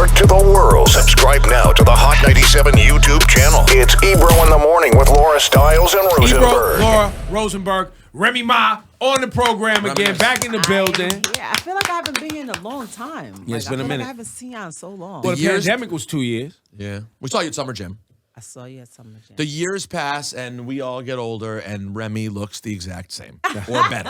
network to the world. Subscribe now to the Hot 97 YouTube channel. It's Ebro in the Morning with Laura Stiles and Rosenberg. Ebro, Laura, Rosenberg, Remy Ma on the program again, back in the building. I feel like I haven't been here in a long time. Yeah, it's been a minute. I haven't seen y'all in so long. Well, the pandemic was 2 years. Yeah. We saw you at Summer Gym. I saw you at Summer Jam. The years pass and we all get older and Remy looks the exact same or better.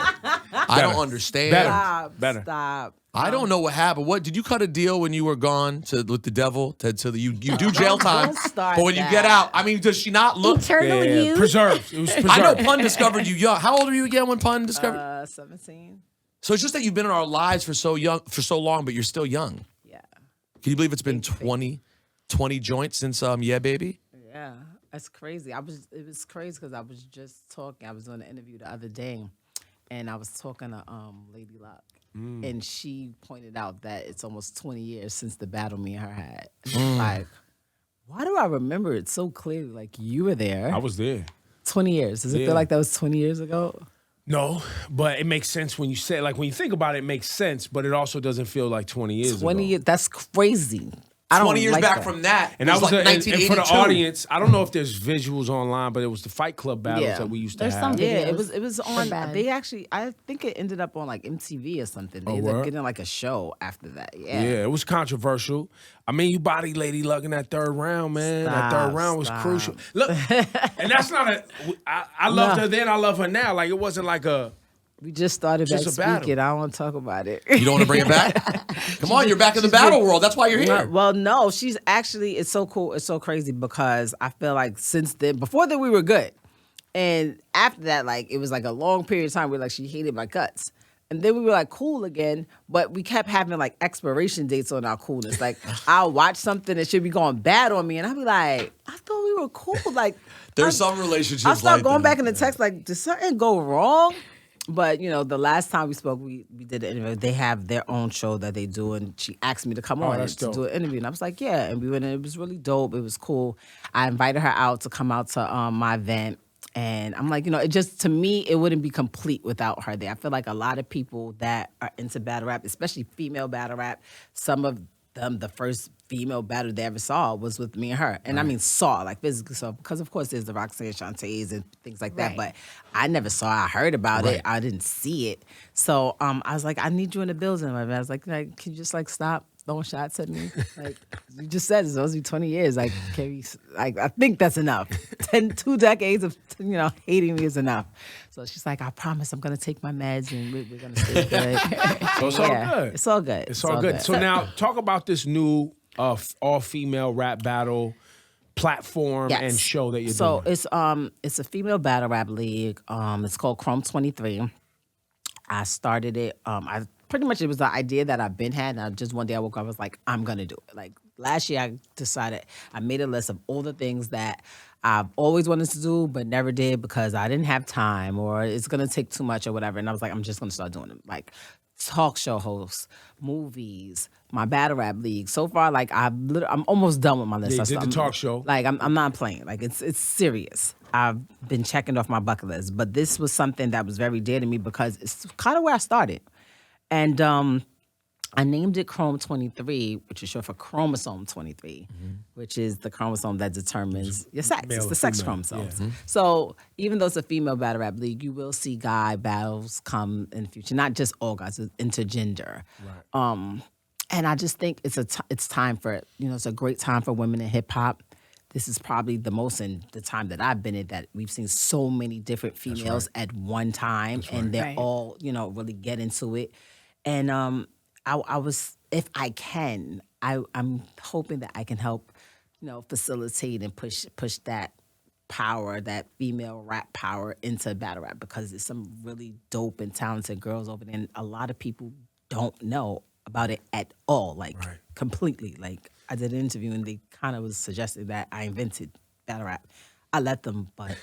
I don't understand. Stop. I don't know what happened. What did you cut a deal when you were gone with the devil? You do jail time, but when you get out, I mean, does she not look eternal you? Preserved. It was preserved. I know Pun discovered you young. How old are you again when Pun discovered? 17. So it's just that you've been in our lives for so long, but you're still young. Yeah. Can you believe it's been 20 joints since Yeah Baby? Yeah, that's crazy. It was crazy because I was just talking. I was doing an interview the other day, and I was talking to Lady Luck, and she pointed out that it's almost 20 years since the battle me and her had. Like, why do I remember it so clearly? Like, you were there. I was there. 20 years. Does it feel like that was 20 years ago? No, but it makes sense when you say, like, when you think about it, it makes sense, but it also doesn't feel like 20 years 20 ago. years, that's crazy. 20 years back from that. And that was like and 1982. for the audience, I don't know if there's visuals online, but it was the Fight Club battles that we used to There's have. some Yeah, videos. it was on. They actually, I think it ended up on like MTV or something. They ended up getting like a show after that. Yeah, it was controversial. I mean, you body Lady Luck in that third round, man. That third round was crucial. Look, and that's not a. I loved her then. I love her now. Like, it wasn't like a. We just started back Just a battle. speaking. I don't want to talk about it. You don't want to bring it back? Come on, you're back in the battle world. That's why you're here. Well, no, she's actually, it's so cool. It's so crazy because I feel like since then, before that we were good. And after that, like, it was like a long period of time where like she hated my guts. And then we were like cool again, but we kept having like expiration dates on our coolness. Like, I'll watch something that should be going bad on me, and I'll be like, I thought we were cool. Like, There's some relationships I'll start like going that. back in the text like, did something go wrong? But, you know, the last time we spoke, we did an interview. They have their own show that they do, and she asked me to come on to do an interview. And I was like, yeah. And we went, and it was really dope. It was cool. I invited her out to come out to my event. And I'm like, you know, it just, to me, it wouldn't be complete without her there. I feel like a lot of people that are into battle rap, especially female battle rap, some of them, the first female battle they ever saw was with me and her. And I mean saw, like physically saw, because of course there's the Roxanne Shantae's and things like that, but I never saw it. I heard about it. I didn't see it. So I was like, I need you in the building. I was like, can you just like stop throwing shots at me? Like, you just said it's supposed to be 20 years. Like, can we, like, I think that's enough. 2 decades of, you know, hating me is enough. So she's like, I promise I'm going to take my meds and we're going to stay good. So it's all good. It's all good. It's all good. So now talk about this new all-female rap battle platform and show that you're doing. So it's a female battle rap league. It's called Chrome 23. I started it. Pretty much it was the idea that I've been had. And just one day I woke up, I was like, I'm gonna do it. Like last year I decided, I made a list of all the things that I've always wanted to do but never did because I didn't have time or it's gonna take too much or whatever. And I was like, I'm just gonna start doing it. Like talk show hosts, movies, my battle rap league. So far, like I'm almost done with my list. Yeah, you did the talk show. Like I'm not playing. Like it's serious. I've been checking off my bucket list, but this was something that was very dear to me because it's kind of where I started. And I named it Chrome 23, which is short for chromosome 23, which is the chromosome that determines your sex. It's the sex chromosomes. Yeah. So even though it's a female battle rap league, you will see guy battles come in the future. Not just all guys, it's intergender. Right. And I just think it's time for it. You know, it's a great time for women in hip hop. This is probably the most in the time that I've been in that we've seen so many different females at one time, and they're all, you know, really get into it. And I was, if I can, I'm hoping that I can help, you know, facilitate and push that power, that female rap power into battle rap because there's some really dope and talented girls over there, and a lot of people don't know about it at all, like completely. Like I did an interview and they kind of was suggesting that I invented battle rap. I let them, but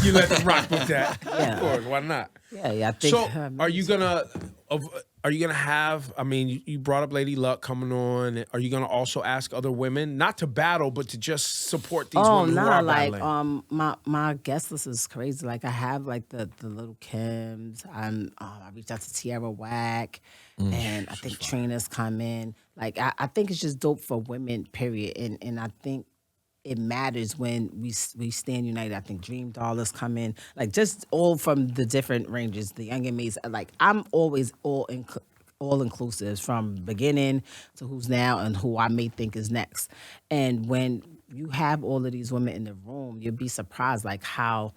you let them rock with that. Yeah. Of course, why not? Yeah, I think. So, are you gonna have? I mean, you brought up Lady Luck coming on. Are you gonna also ask other women not to battle, but to just support these women who are battling? My guest list is crazy. Like I have like the Little Kims. I reached out to Tierra Whack, and I think Trina's come in. Like I think it's just dope for women, period. And I think it matters when we stand united. I think Dream Doll is coming, like just all from the different ranges. The Young and Mays, like I'm always all inclusive from beginning to who's now and who I may think is next. And when you have all of these women in the room, you'll be surprised like how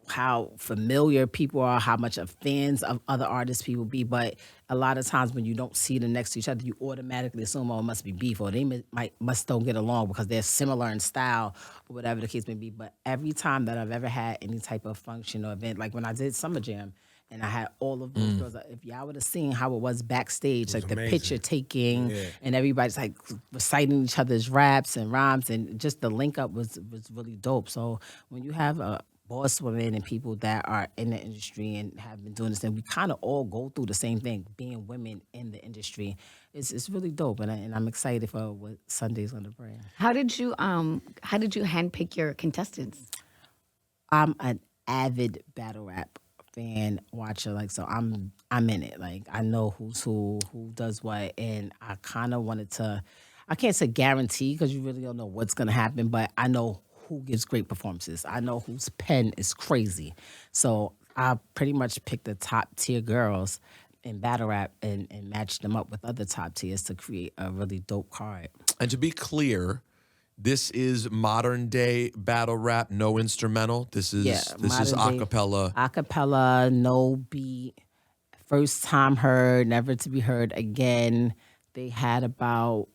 how familiar people are, how much of fans of other artists people be. But a lot of times when you don't see them next to each other, you automatically assume, oh, it must be beef, or they must don't get along because they're similar in style, or whatever the case may be. But every time that I've ever had any type of function or event, like when I did Summer Jam, and I had all of those girls. If y'all would have seen how it was backstage, like the picture taking, and everybody's like reciting each other's raps and rhymes, and just the link up was really dope. So when you have boss women and people that are in the industry and have been doing this, and we kind of all go through the same thing, being women in the industry, it's really dope, and I'm excited for what Sunday's gonna bring. How did you handpick your contestants? I'm an avid battle rap fan watcher, like, so I'm in it. Like I know who's who does what, and I kind of wanted to, I can't say guarantee because you really don't know what's gonna happen, but I know who gives great performances. I know whose pen is crazy. So I pretty much picked the top tier girls in battle rap and matched them up with other top tiers to create a really dope card. And to be clear, this is modern day battle rap, no instrumental. This is acapella. Acapella, no beat, first time heard, never to be heard again. They had about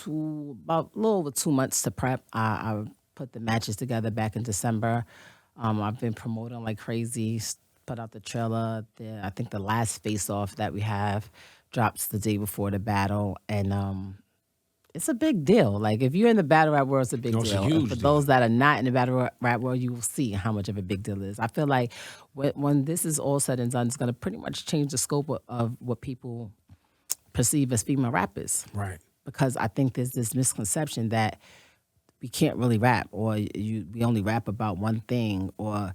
a little over 2 months to prep. I put the matches together back in December. I've been promoting like crazy. Put out the trailer. I think the last face-off that we have drops the day before the battle, and it's a big deal. Like if you're in the battle rap world, it's a big deal. It's a huge for deal. those that are not in the battle rap world, you will see how much of a big deal it is. I feel like when this is all said and done, it's going to pretty much change the scope of what people perceive as female rappers. Right. Because I think there's this misconception that we can't really rap, or we only rap about one thing, or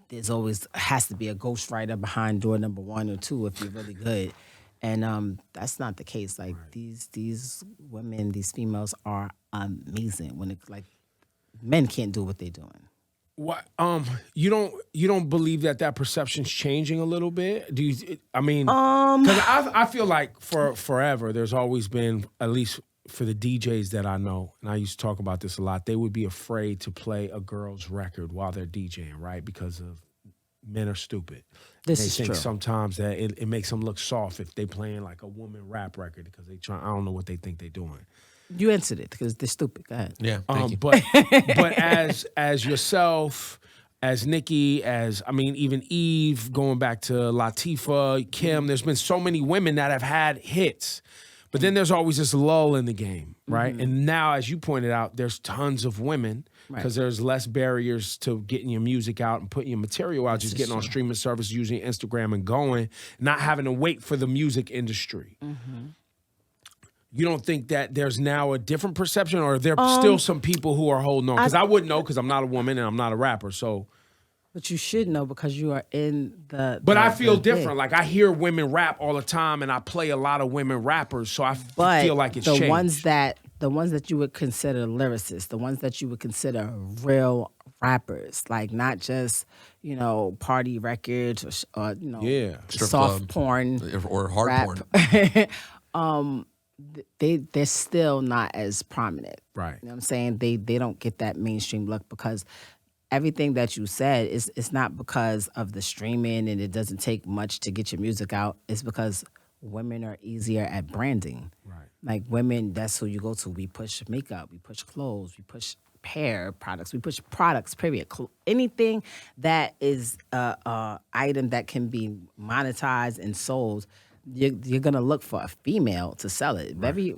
there's always has to be a ghostwriter behind door number 1 or 2 if you're really good, and that's not the case. Like these women, these females are amazing. When it's like men can't do what they're doing. What you don't believe that perception's changing a little bit? Do you? I mean, because I feel like for forever there's always been, at least for the DJs that I know, and I used to talk about this a lot, they would be afraid to play a girl's record while they're DJing, right? Because of men are stupid. They think true. Sometimes that it makes them look soft if they playing like a woman rap record because I don't know what they think they're doing. You answered it because they're stupid. Go ahead. Yeah, thank you. But as yourself, as Nikki, even Eve, going back to Latifah, Kim, there's been so many women that have had hits. But then there's always this lull in the game, right? Mm-hmm. And now, as you pointed out, there's tons of women because there's less barriers to getting your music out and putting your material out, just getting on streaming services, using Instagram and going, not having to wait for the music industry. Mm-hmm. You don't think that there's now a different perception, or are there still some people who are holding on? Because I wouldn't know because I'm not a woman and I'm not a rapper, so... But you should know because you are in the... But I feel different. Like, I hear women rap all the time, and I play a lot of women rappers, so I feel like it's changed. The ones that you would consider lyricists, the ones that you would consider real rappers, like not just, party records or soft porn or hard porn. They're still not as prominent. Right. You know what I'm saying? They don't get that mainstream look because... Everything that you said it's not because of the streaming and it doesn't take much to get your music out. It's because women are easier at branding. Right. Like women, that's who you go to. We push makeup, we push clothes, we push hair products, we push products, period. Anything that is a item that can be monetized and sold, you're gonna look for a female to sell it. Right.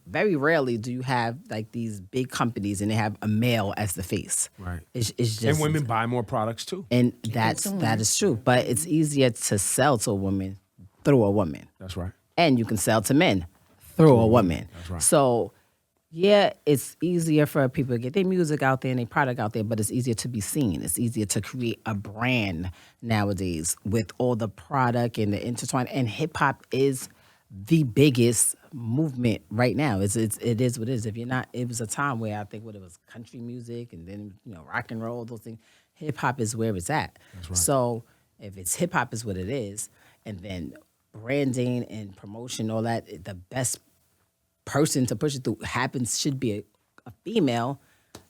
Very rarely do you have like these big companies and they have a male as the face. Right. It's just, and women buy more products too. And that is true. But it's easier to sell to a woman through a woman. That's right. And you can sell to men through a woman. That's right. So yeah, it's easier for people to get their music out there and their product out there, but it's easier to be seen. It's easier to create a brand nowadays with all the product and the intertwine. And hip hop is the biggest movement right now. It is what it is. If you're not, it was a time where I think it was country music and then rock and roll, those things. Hip hop is where it's at. That's right. So if it's hip hop is what it is, and then branding and promotion, all that, the best person to push it through should be a female.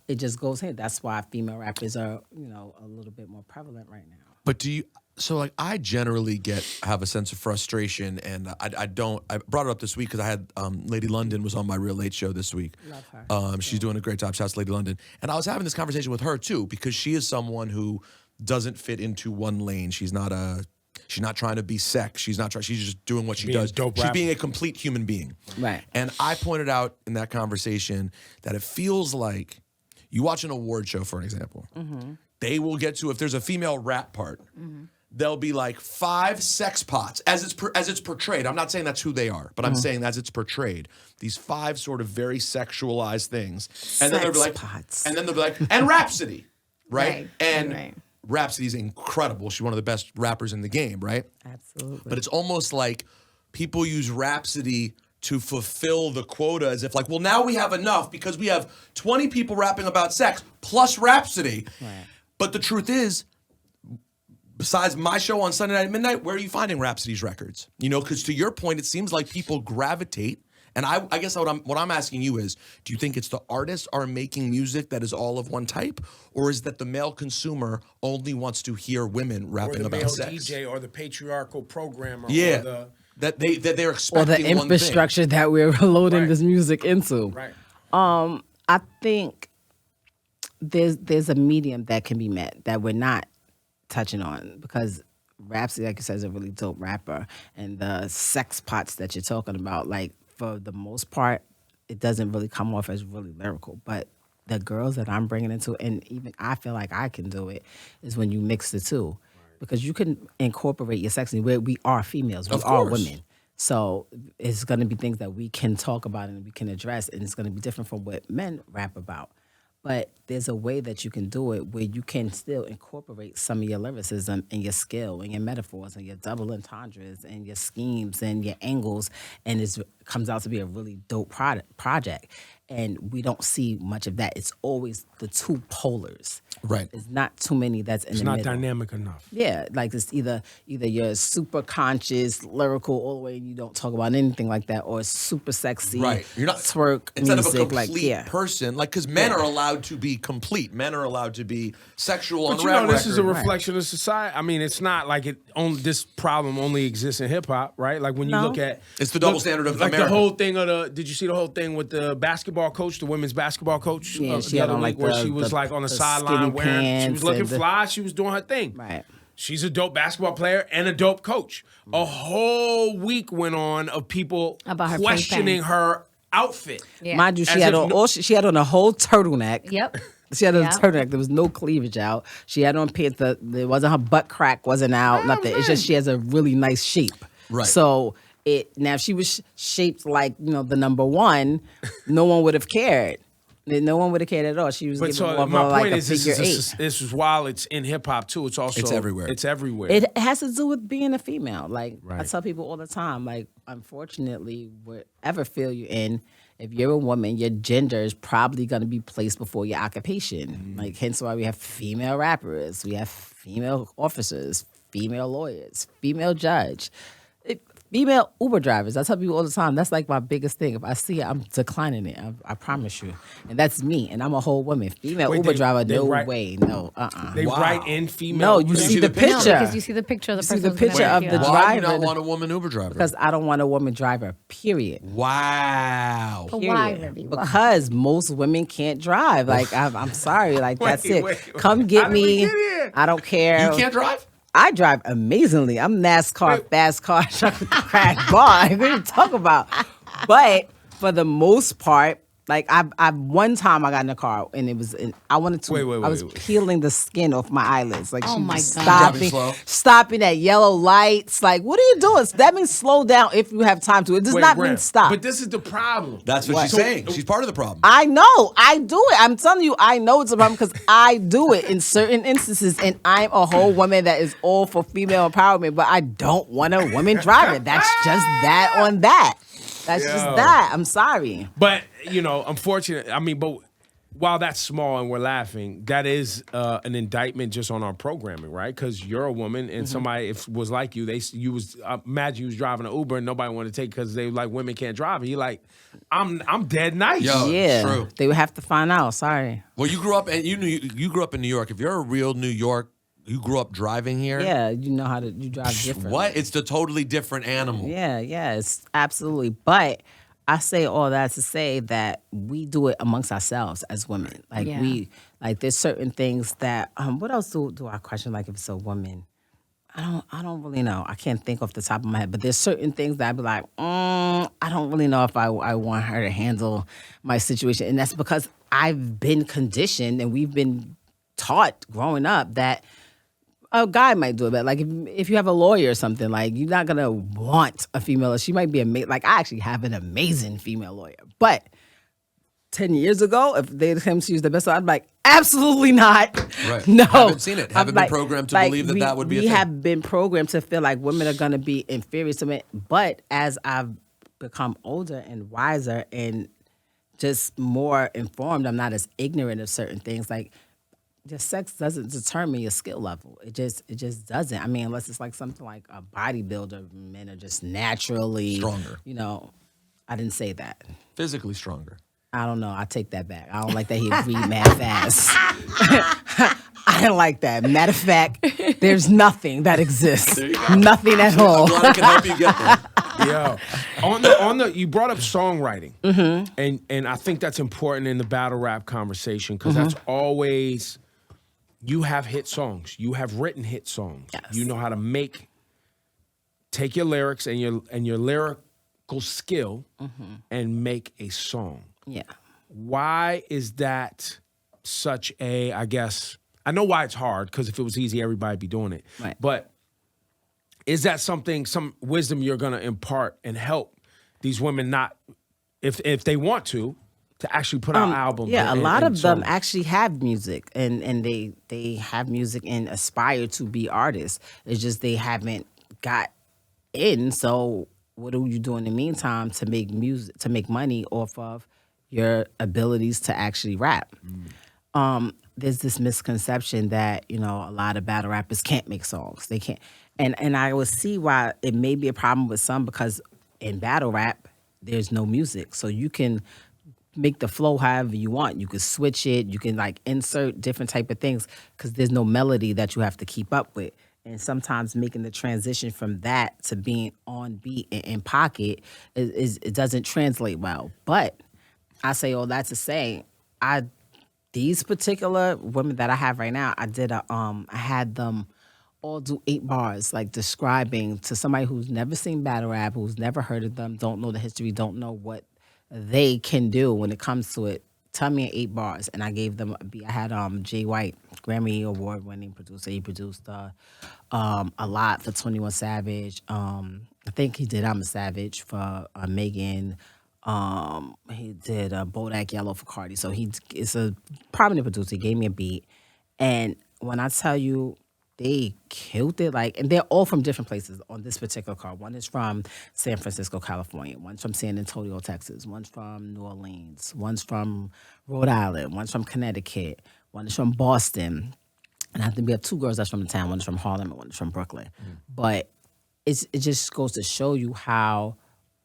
It just goes here. That's why female rappers are a little bit more prevalent right now. But do you? So like I generally have a sense of frustration, and I brought it up this week because I had Lady London was on my Real Late show this week. Love her. She's doing a great job. Shouts to Lady London. And I was having this conversation with her too because she is someone who doesn't fit into one lane. She's not trying to be sex. She's just doing what she does. She's being a complete human being. Right. And I pointed out in that conversation that it feels like you watch an award show, for an example. Mm-hmm. They will get to, if there's a female rap part, there'll be like 5 sex pots as it's portrayed. I'm not saying that's who they are, but I'm saying as it's portrayed. These 5 sort of very sexualized things. And then they'll be like, pots. And then they'll be like, and Rhapsody, right? Right, And right. Rhapsody's incredible. She's one of the best rappers in the game, right? Absolutely. But it's almost like people use Rhapsody to fulfill the quota as if like, well, now we have enough because we have 20 people rapping about sex plus Rhapsody. Right. But the truth is, besides my show on Sunday night at midnight, where are you finding Rhapsody's records? Because to your point, it seems like people gravitate. And I guess what I'm asking you is, do you think it's the artists are making music that is all of one type, or is that the male consumer only wants to hear women rapping about sex? Or the male DJ or the patriarchal programmer. Yeah, or the, that they're expecting or the infrastructure that we're loading this music into. Right. I think there's a medium that can be met that we're not touching on because Rhapsody, like you said, is a really dope rapper, and the sex pots that you're talking about, like for the most part, it doesn't really come off as really lyrical. But the girls that I'm bringing into, and even I feel like I can do it, is when you mix the two, because you can incorporate your sex. We are females, we are women. So it's going to be things that we can talk about and we can address, and it's going to be different from what men rap about. But there's a way that you can do it where you can still incorporate some of your lyricism and your skill and your metaphors and your double entendres and your schemes and your angles, and it comes out to be a really dope project. And we don't see much of that. It's always the two polars. Right. There's not too many that's in the middle. It's not dynamic enough. Yeah, like it's either you're super conscious, lyrical all the way, and you don't talk about anything like that, or it's super sexy, right? You're not twerk instead music, of a complete person, like because men are allowed to be complete. Men are allowed to be sexual on the rap record. This is a reflection of society. I mean, it's not like this problem only exists in hip hop, right? Like when you look at it's the double standard of like America. The whole thing of did you see the whole thing with the basketball coach, the women's basketball coach? Yeah, she had on like where she was like on the sideline wearing, she was looking fly, she was doing her thing. Right. She's a dope basketball player and a dope coach. A whole week went on of people about questioning her outfit. Yeah. Mind you, she had on a whole turtleneck. Yep. She had on a turtleneck. There was no cleavage out. She had on pants. There wasn't her butt crack wasn't out. Nothing. It's just she has a really nice shape. Right. So now if she was shaped like the number one, no one would have cared. No one would have cared at all. She was giving more my like point a is, figure eight. this is while it's in hip hop too. It's also everywhere. It's everywhere. It has to do with being a female. Like I Right. tell people all the time, like unfortunately, whatever field you're in, if you're a woman, your gender is probably going to be placed before your occupation. Like hence why we have female rappers, we have female officers, female lawyers, female judge. Female Uber drivers. I tell people all the time, that's like my biggest thing. If I see it, I'm declining it. I promise you. And that's me. And I'm a whole woman. Female Uber driver, no way. No, They write in female. No, you see the picture. No, because you see the picture of the person. the picture of the driver. Why do you not want a woman Uber driver? Because I don't want a woman driver, period. Wow. But why, Period. Remy? Why? Because most women can't drive. Like, I'm sorry. Like, that's it. wait. Come get How did we me. get here? I don't care. You can't drive? I drive amazingly. I'm NASCAR, fast car, crash bar. What are you talking about? But for the most part, Like I one time I got in a car and it was I wanted to. Wait, I was wait. peeling the skin off my eyelids. Like Oh she my was God. Driving stopping, slow? stopping at yellow lights. Like what are you doing? That means slow down if you have time to. It does not mean Rev, stop. But this is the problem. That's what she's saying. She's part of the problem. I know. I do it. I'm telling you, I know it's a problem because I do it in certain instances, and I'm a whole woman that is all for female empowerment, but I don't want a woman driving. That's just that on that. That's just that. I'm sorry. But, unfortunately, I mean, but while that's small and we're laughing, that is an indictment just on our programming, right? Because you're a woman and somebody if was like you, imagine you was driving an Uber and nobody wanted to take because they like women can't drive. And you're like, I'm dead nice. Yo, Yeah, true. they would have to find out. Sorry. Well, you grew up and you grew up in New York. If you're a real New York, you grew up driving here. Yeah, you know how to you drive different. What? It's a totally different animal. Yeah, it's absolutely. But I say all that to say that we do it amongst ourselves as women. Like Yeah. there's certain things that. What else do I question? Like if it's a woman, I don't really know. I can't think off the top of my head. But there's certain things that I'd be like, I don't really know if I want her to handle my situation, and that's because I've been conditioned and we've been taught growing up that. A guy might do it, but like if you have a lawyer or something, like you're not gonna want a female. She might be amazing. Like I actually have an amazing female lawyer, but 10 years ago, if they came to use the best, I'd be like, absolutely not. Right. No, Haven't seen it. Haven't been like- programmed to like believe that that would be a We thing. have been programmed to feel like women are gonna be inferior to men, but as I've become older and wiser and just more informed, I'm not as ignorant of certain things. Like. Just sex doesn't determine your skill level. It just doesn't. I mean, unless it's like something like a bodybuilder, men are just naturally Stronger. I didn't say that. Physically stronger. I don't know. I take that back. I don't like that he read mad fast. I don't like that. Matter of fact, there's nothing that exists. Nothing at all. Glad I can help you get there. Yeah. On the you brought up songwriting. And I think that's important in the battle rap conversation because that's always you have hit songs. You have written hit songs. Yes. You know how to take your lyrics and your lyrical skill and make a song. Yeah. Why is that such a, I guess, I know why it's hard because if it was easy, everybody'd be doing it. Right. But is that some wisdom you're going to impart and help these women not, if they want to actually put out albums? Yeah, and- a lot and of them songs? actually have music and they have music and aspire to be artists. It's just they haven't got in. So what do you do in the meantime to make music, to make money off of your abilities to actually rap? There's this misconception that, a lot of battle rappers can't make songs. They can't. And I would see why it may be a problem with some because in battle rap, there's no music. So you can make the flow however you want. You can switch it. You can like insert different type of things because there's no melody that you have to keep up with. And sometimes making the transition from that to being on beat and in pocket it doesn't translate well. But I say all that to say, these particular women that I have right now, I had them all do 8 bars, like describing to somebody who's never seen battle rap, who's never heard of them, don't know the history, don't know what they can do when it comes to it. Tell me in 8 bars, and I gave them a beat. I had Jay White, Grammy Award-winning producer. He produced a lot for 21 Savage. I think he did I'm a Savage for Megan. He did Bodak Yellow for Cardi. So it's a prominent producer. He gave me a beat, and when I tell you, they killed it. And they're all from different places on this particular card. One is from San Francisco, California. One's from San Antonio, Texas. One's from New Orleans. One's from Rhode Island. One's from Connecticut. One is from Boston. And I think we have 2 girls that's from the town. One is from Harlem and one is from Brooklyn. But it just goes to show you how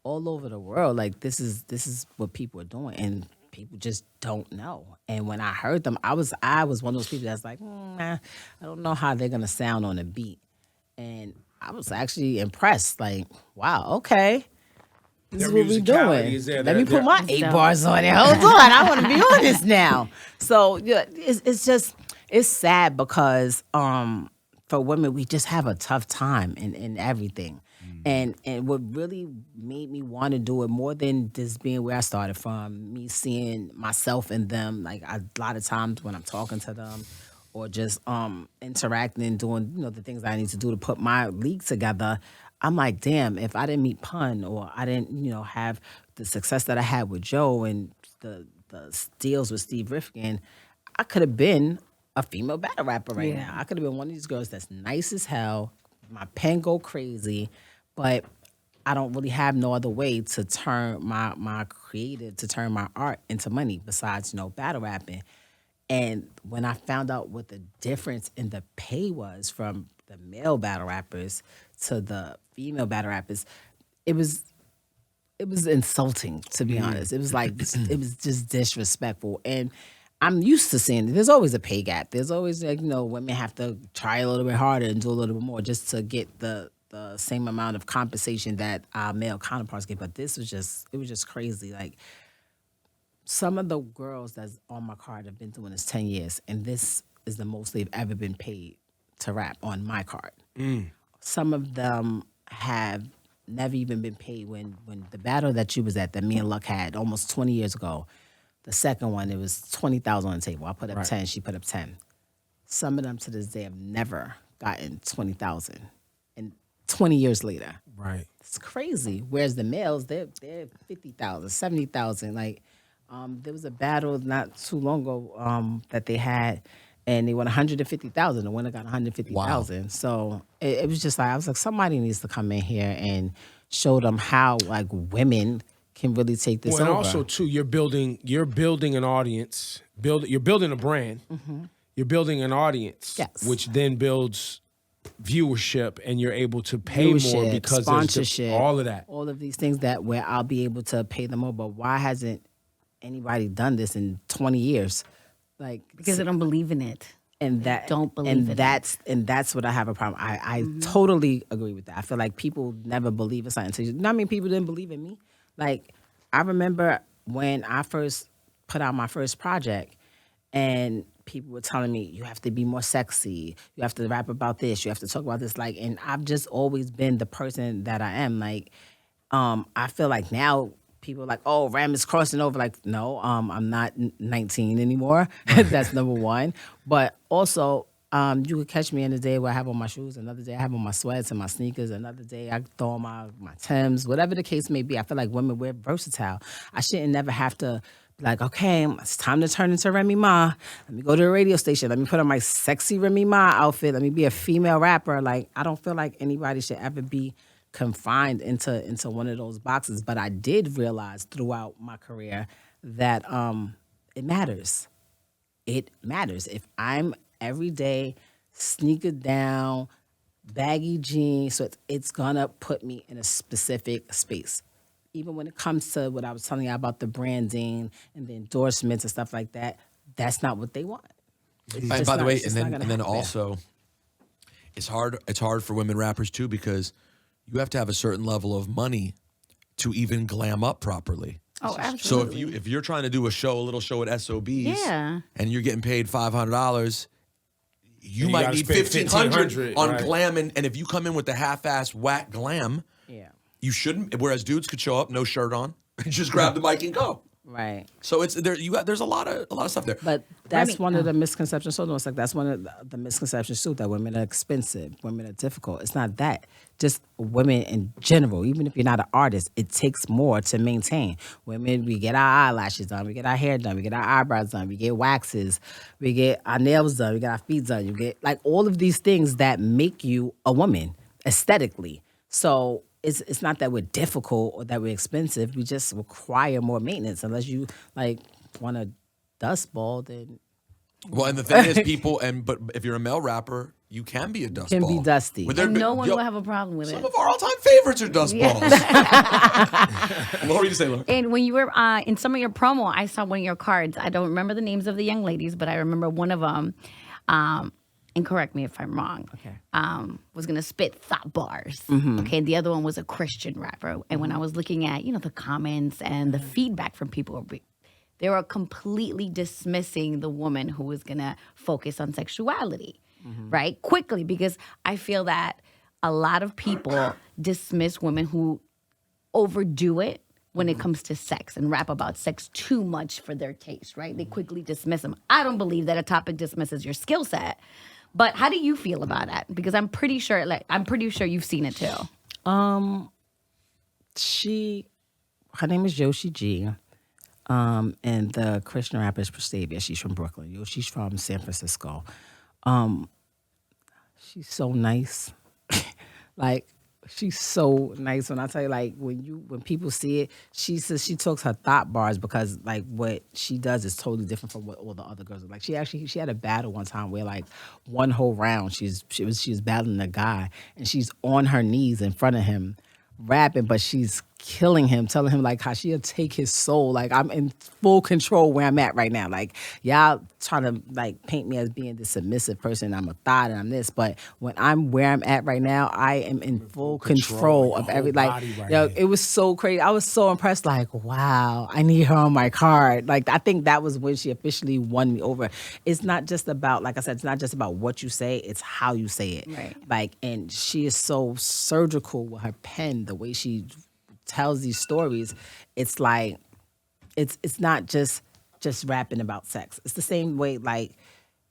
all over the world, this is what people are doing. And people just don't know. And when I heard them, I was one of those people that's like, I don't know how they're gonna sound on a beat. And I was actually impressed. Like, wow, okay. This is Their what we're musicality doing. is there. Let me They're- put my they're- 8 So- bars on it. Hold on, I want to be on this now. So yeah, it's sad because for women we just have a tough time in everything. And what really made me want to do it more than just being where I started from, me seeing myself in them. Like a lot of times when I'm talking to them or just interacting and doing, the things I need to do to put my league together, I'm like, damn, if I didn't meet Pun or I didn't, have the success that I had with Joe and the deals with Steve Rifkin, I could have been a female battle rapper right now. I could have been one of these girls that's nice as hell. My pen go crazy, but I don't really have no other way to turn my art into money besides, battle rapping. And when I found out what the difference in the pay was from the male battle rappers to the female battle rappers, it was insulting, to be honest. It was like, it was just disrespectful. And I'm used to seeing it. There's always a pay gap. There's always, women have to try a little bit harder and do a little bit more just to get the same amount of compensation that our male counterparts get. But it was just crazy. Like, some of the girls that's on my card have been doing this 10 years, and this is the most they've ever been paid to rap on my card. Some of them have never even been paid when the battle that you was at, that me and Luck had almost 20 years ago, the second one, it was 20,000 on the table. I put up 10, she put up 10. Some of them to this day have never gotten 20,000. And 20 years later. Right. It's crazy. Whereas the males, they're 50,000, 70,000. Like, there was a battle not too long ago that they had, and they won 150,000. The winner got 150,000. Wow. So it was just like, I was like, somebody needs to come in here and show them how, like, women can really take this over. And also too, you're building an audience. You're building a brand. You're building an audience, yes, which then builds viewership, and you're able to pay more because sponsorship, all of that, all of these things that where I'll be able to pay them more. But why hasn't anybody done this in 20 years? Like, because they don't believe in it. And that don't believe in it. And that's what I have a problem. I totally agree with that. I feel like people never believe in something. So, people didn't believe in me. Like, I remember when I first put out my first project, and people were telling me, you have to be more sexy, you have to rap about this, you have to talk about this. Like, and I've just always been the person that I am. Like, I feel like now people are like, oh, Ram is crossing over. Like, no, I'm not 19 anymore. That's number one. But also, you could catch me in the day where I have on my shoes, another day I have on my sweats and my sneakers, another day I throw on my Timbs, whatever the case may be. I feel like women, we're versatile. I shouldn't never have to be like, okay, it's time to turn into Remy Ma. Let me go to a radio station. Let me put on my sexy Remy Ma outfit. Let me be a female rapper. Like, I don't feel like anybody should ever be confined into one of those boxes. But I did realize throughout my career that it matters. It matters. If I'm every day sneaker down, baggy jeans, so it's gonna put me in a specific space. Even when it comes to what I was telling you about the branding and the endorsements and stuff like that, that's not what they want. And by the way, and then also, it's hard for women rappers too, because you have to have a certain level of money to even glam up properly. Oh, absolutely. So if you're trying to do a little show at SOBs, yeah, and you're getting paid $500, you might need $1,500 on glam, and if you come in with the half-ass whack glam, you shouldn't. Whereas dudes could show up, no shirt on, just grab the mic and go. Right. So there's a lot of stuff there. But that's one of the misconceptions. So it's like that's one of the misconceptions too, that women are expensive, women are difficult. It's not that. Just women in general, even if you're not an artist, it takes more to maintain. Women, we get our eyelashes done, we get our hair done, we get our eyebrows done, we get waxes, we get our nails done, we get our feet done. You get like all of these things that make you a woman aesthetically. So it's not that we're difficult or that we're expensive. We just require more maintenance. Unless you like want a dust ball, then. Well, and the thing is, but if you're a male rapper, you can be a dust ball. Can be dusty. And no one will have a problem with it. Some of our all-time favorites are dust balls. What were you to say, Laura? And when you were in some of your promo, I saw one of your cards. I don't remember the names of the young ladies, but I remember one of them. And correct me if I'm wrong, was going to spit thought bars. Okay, and the other one was a Christian rapper. And when I was looking at, the comments and the feedback from people, they were completely dismissing the woman who was going to focus on sexuality, right? Quickly, because I feel that a lot of people dismiss women who overdo it when it comes to sex and rap about sex too much for their taste, right? They quickly dismiss them. I don't believe that a topic dismisses your skill set. But how do you feel about that? Because I'm pretty sure you've seen it too. Her name is Yoshi G. And the Christian rapper is Prestavia. She's from Brooklyn. Yoshi's from San Francisco. She's so nice. Like, she's so nice. When I tell you, like, when people see it, she says she talks her thought bars because, like, what she does is totally different from what all the other girls are. Like, she had a battle one time where, like, one whole round she was battling a guy and she's on her knees in front of him rapping, but she's killing him, telling him like how she'll take his soul. Like, I'm in full control where I'm at right now. Like, y'all trying to like paint me as being this submissive person. I'm a thought and I'm this, but when I'm where I'm at right now, I am in full control of every like. It was so crazy. I was so impressed. Like, wow, I need her on my card. Like, I think that was when she officially won me over. It's not just about, like I said, it's not just about what you say. It's how you say it. Right. Like, and she is so surgical with her pen, the way she tells these stories. It's like it's not just rapping about sex. It's the same way like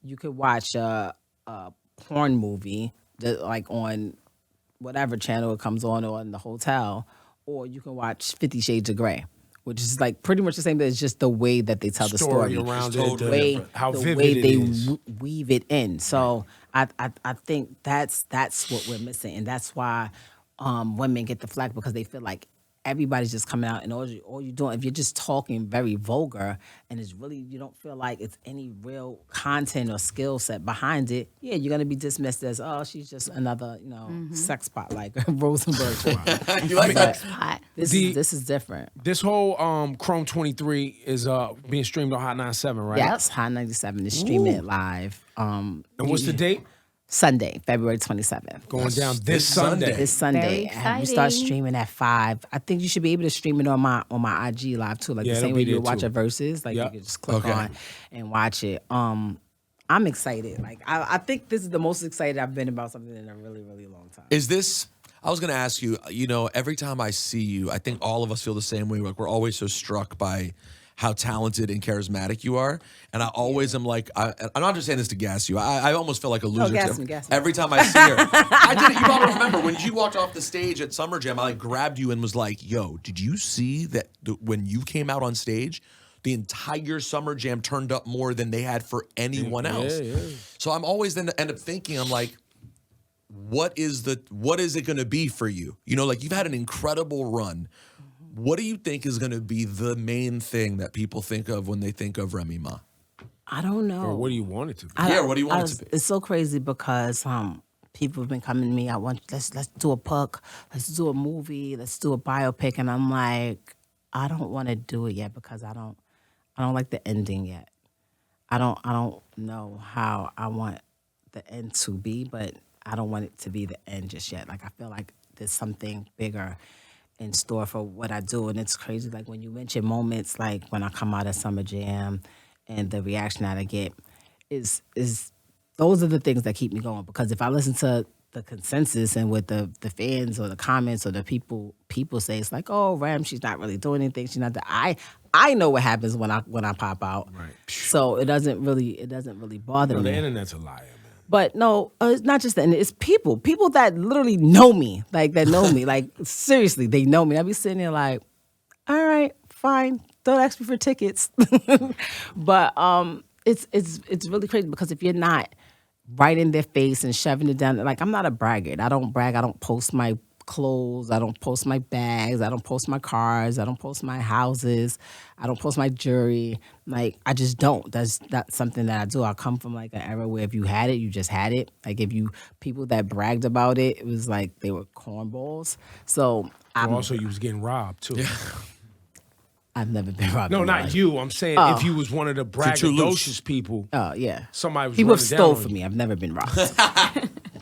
you could watch a porn movie that, like, on whatever channel it comes on or in the hotel, or you can watch 50 Shades of Grey, which is like pretty much the same, but it's just the way that they tell the story around It's it, totally different. how the vivid way it they is. weave it in. So I think that's what we're missing, and that's why women get the flack, because they feel like everybody's just coming out and all you're doing, if you're just talking very vulgar and it's really, you don't feel like it's any real content or skill set behind it, yeah, you're gonna be dismissed as, oh, she's just another, sex pot like Rosenberg. You like that? Hot. This is different. This whole Chrome 23 is being streamed on Hot 97, right? Yes, Hot 97 is streaming it live. And what's the date? Sunday, February 27th. Going down this this Sunday. This Sunday. Very And we start exciting. streaming at 5. I think you should be able to stream it on my IG live too. Like Yeah, the it'll same be way you there would watch too. a Versus. Like Yep. you could just click Okay. on and watch it. I'm excited. Like I think this is the most excited I've been about something in a really, really long time. Is this? I was going to ask you. Every time I see you, I think all of us feel the same way. Like, we're always so struck by how talented and charismatic you are, and I always am like, I'm not just saying this to gas you. I almost feel like a loser gas me. every time I see her. I did it. You probably remember when you walked off the stage at Summer Jam. I like grabbed you and was like, "Yo, did you see that when you came out on stage?" The entire Summer Jam turned up more than they had for anyone else. Yeah. So I'm always then end up thinking, I'm like, what is it going to be for you? Like, you've had an incredible run. What do you think is going to be the main thing that people think of when they think of Remy Ma? I don't know. Or what do you want it to be? What do you want it to be? It's so crazy because people have been coming to me. Let's do a book, let's do a movie, let's do a biopic, and I'm like, I don't want to do it yet because I don't like the ending yet. I don't know how I want the end to be, but I don't want it to be the end just yet. Like, I feel like there's something bigger in store for what I do. And it's crazy, like when you mention moments like when I come out of Summer Jam and the reaction that I get is those are the things that keep me going. Because if I listen to the consensus and what the fans or the comments or the people say, it's like, oh, Ram, she's not really doing anything. She's not that. I know what happens when I pop out. Right. So it doesn't really bother The me. internet's a liar, man. But no, it's not just that. It's people that literally know me, like that know me, like seriously, they know me. I be sitting there like, all right, fine, don't ask me for tickets. But it's really crazy because if you're not right in their face and shoving it down, like, I'm not a braggart. I don't brag. I don't post my clothes. I don't post my bags. I don't post my cars. I don't post my houses. I don't post my jewelry. Like, I just don't. That's not something that I do. I come from like an era where if you had it, you just had it. Like, if you people that bragged about it, it was like they were cornballs. So Also, you was getting robbed, too. I've never been robbed. No, in my not life. you. I'm saying if you was one of the too loose. braggadocious people, Oh yeah. somebody was People have running down stole on from you. me. I've never been robbed.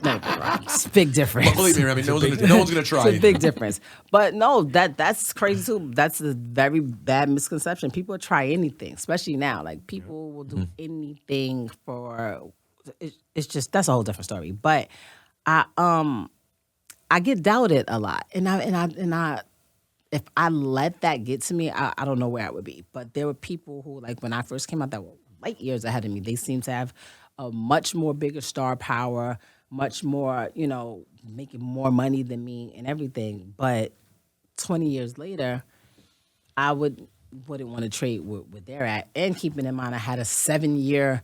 Never been robbed. It's a big difference. Believe me, Remy, no one's going to try It's you. a big difference. But no, that's crazy too. That's a very bad misconception. People try anything, especially now. Like, people will do anything for. It's just, that's a whole different story. But I get doubted a lot, and I if I let that get to me, I don't know where I would be. But there were people who, like, when I first came out, that were light years ahead of me. They seem to have a much more bigger star power, much more, making more money than me and everything. But 20 years later, I wouldn't want to trade where they're at. And keeping in mind, I had a 7-year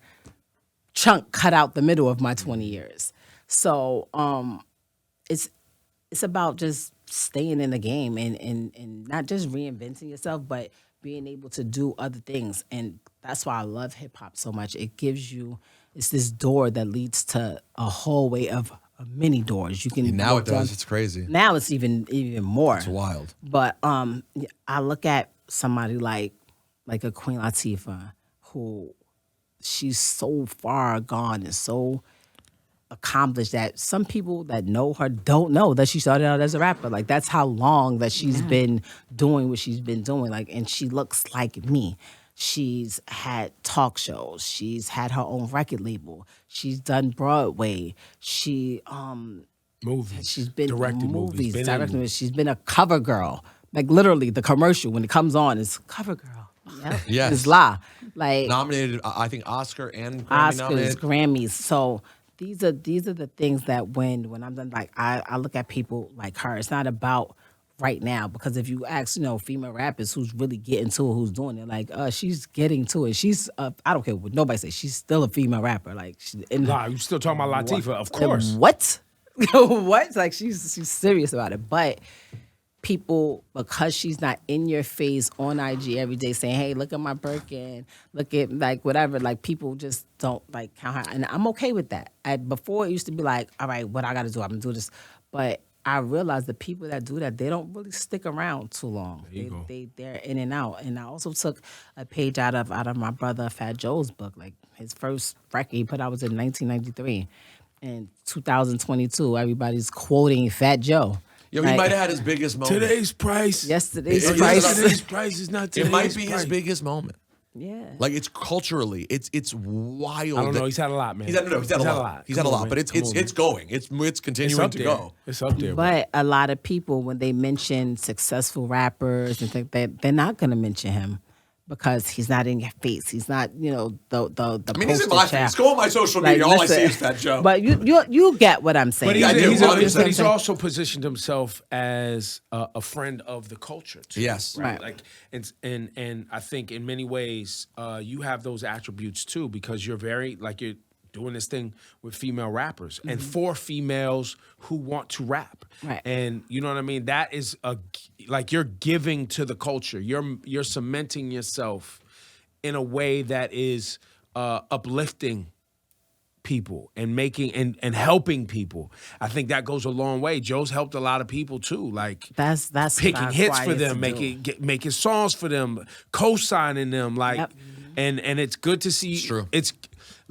chunk cut out the middle of my 20 years. So it's about just staying in the game and not just reinventing yourself, but being able to do other things. And that's why I love hip hop so much. It gives you, it's this door that leads to a whole way of many doors. You can Now walk it does. down- It's crazy. Now it's even more. It's wild. But I look at somebody like a Queen Latifah, who she's so far gone and so accomplished that some people that know her don't know that she started out as a rapper. Like, that's how long that she's been doing what she's been doing. Like, and she looks like me. She's had talk shows. She's had her own record label. She's done Broadway. Movies. She's been directed movies. Been in directed movies. She's been a cover girl. Like, literally, the commercial when it comes on is cover girl. Yep. Yes. It's La. Like, Nominated, I think, Oscar and Grammy Oscars, nominated. Grammys. So these are the things that when I'm done, like, I look at people like her. It's not about right now, because if you ask, female rappers who's really getting to it, who's doing it, like, she's getting to it. She's I don't care what nobody says. She's still a female rapper. Like, Nah, you still talking about Latifah? Of course. What? What? Like, she's serious about it. But people, because she's not in your face on IG every day saying, hey, look at my Birkin, look at, like, whatever, like, people just don't, like, count her. And I'm okay with that. Before, it used to be like, all right, what I got to do? I'm going to do this. But I realized the people that do that, they don't really stick around too long. They're in and out. And I also took a page out of my brother Fat Joe's book. Like, his first record he put out was in 1993. In 2022, everybody's quoting Fat Joe. Yo, he might have had his biggest moment. Today's price. Yesterday's It- price. Today's price is not today's It might be price. his biggest moment. Yeah. Like, it's culturally, it's wild. I don't know. that- He's had a lot, man. He's had a lot. He's had a Come on, lot, man. but it's Come on, man. going. It's continuing up to there. go. It's up there. bro. But a lot of people, when they mention successful rappers and think that, they're not going to mention him because he's not in your face. He's not, the I mean, he's in poster my child. face. Go on my social media. Like, All I see listen, is Fat Joe. But you get what I'm saying. But Yeah, I do. he's, 100%. he's also positioned himself as a friend of the culture too. Yes. Right. Like, and I think in many ways you have those attributes too, because you're you're doing this thing with female rappers and for females who want to rap. Right. And you know what I mean? That is like you're giving to the culture. You're cementing yourself in a way that is uplifting people and making and helping people. I think that goes a long way. Joe's helped a lot of people too. Like, That's picking what I hits for aspire them, to do. making songs for them, co-signing them, like, Yep. and it's good to see. It's true.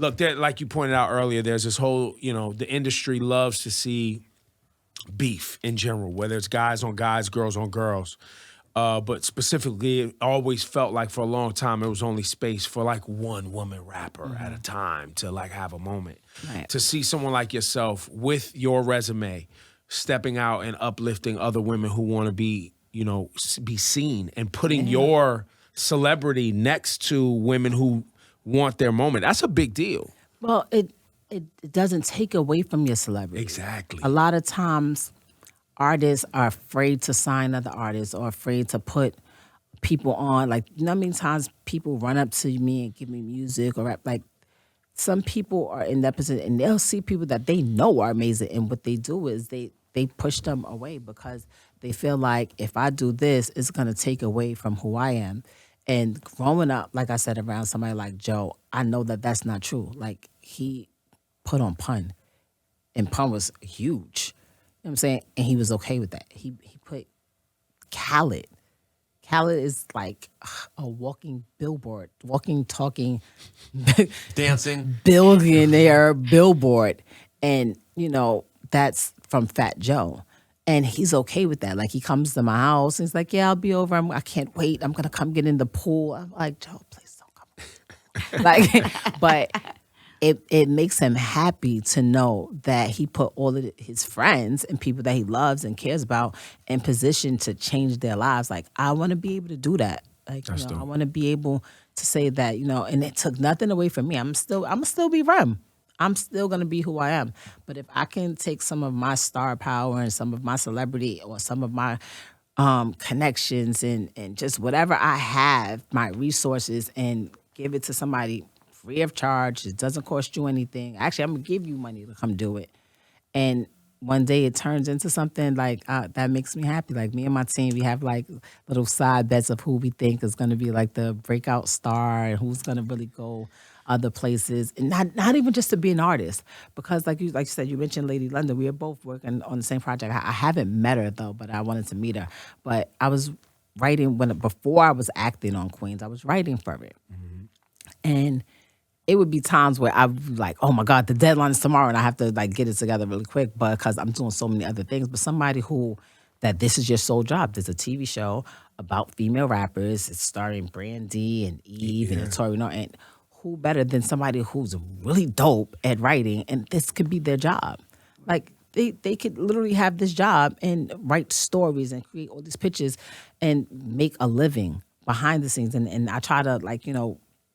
Look, there, like you pointed out earlier, there's this whole, the industry loves to see beef in general, whether it's guys on guys, girls on girls. But specifically, it always felt like for a long time it was only space for like one woman rapper at a time to like have a moment. Right. To see someone like yourself with your resume stepping out and uplifting other women who want to be, be seen and putting your celebrity next to women who want their moment. That's a big deal. Well, it doesn't take away from your celebrity. Exactly. A lot of times, artists are afraid to sign other artists or afraid to put people on. Like, how many times people run up to me and give me music or rap? Like, some people are in that position and they'll see people that they know are amazing, and what they do is they push them away because they feel like, if I do this, it's gonna take away from who I am. And growing up, like I said, around somebody like Joe, I know that that's not true. Like, he put on Pun, and Pun was huge. You know what I'm saying? And he was okay with that. He put Khaled. Khaled is like a walking billboard, walking, talking, Dancing. billionaire billboard. And, that's from Fat Joe. And he's okay with that. Like, he comes to my house and he's like, yeah, I'll be over. I can't wait. I'm going to come get in the pool. I'm like, Joe, please don't come. Like, but it makes him happy to know that he put all of his friends and people that he loves and cares about in position to change their lives. Like, I want to be able to do that. Like, That's I dope. want to be able to say that, and it took nothing away from me. I'm gonna still be Rem. I'm still gonna be who I am. But if I can take some of my star power and some of my celebrity or some of my connections and just whatever I have, my resources, and give it to somebody free of charge. It doesn't cost you anything. Actually, I'm gonna give you money to come do it. And one day it turns into something like that makes me happy. Like, me and my team, we have like little side bets of who we think is gonna be like the breakout star and who's gonna really go other places, and not even just to be an artist, because like you said, you mentioned Lady London. We are both working on the same project. I haven't met her though, but I wanted to meet her. But I was writing before I was acting on Queens. I was writing for it, and it would be times where I'm like, oh my God, the deadline is tomorrow, and I have to like get it together really quick, but because I'm doing so many other things. But somebody that this is your sole job. There's a TV show about female rappers. It's starring Brandy and Eve and Tori, and who better than somebody who's really dope at writing, and this could be their job. Like, they could literally have this job and write stories and create all these pictures and make a living behind the scenes. And I try to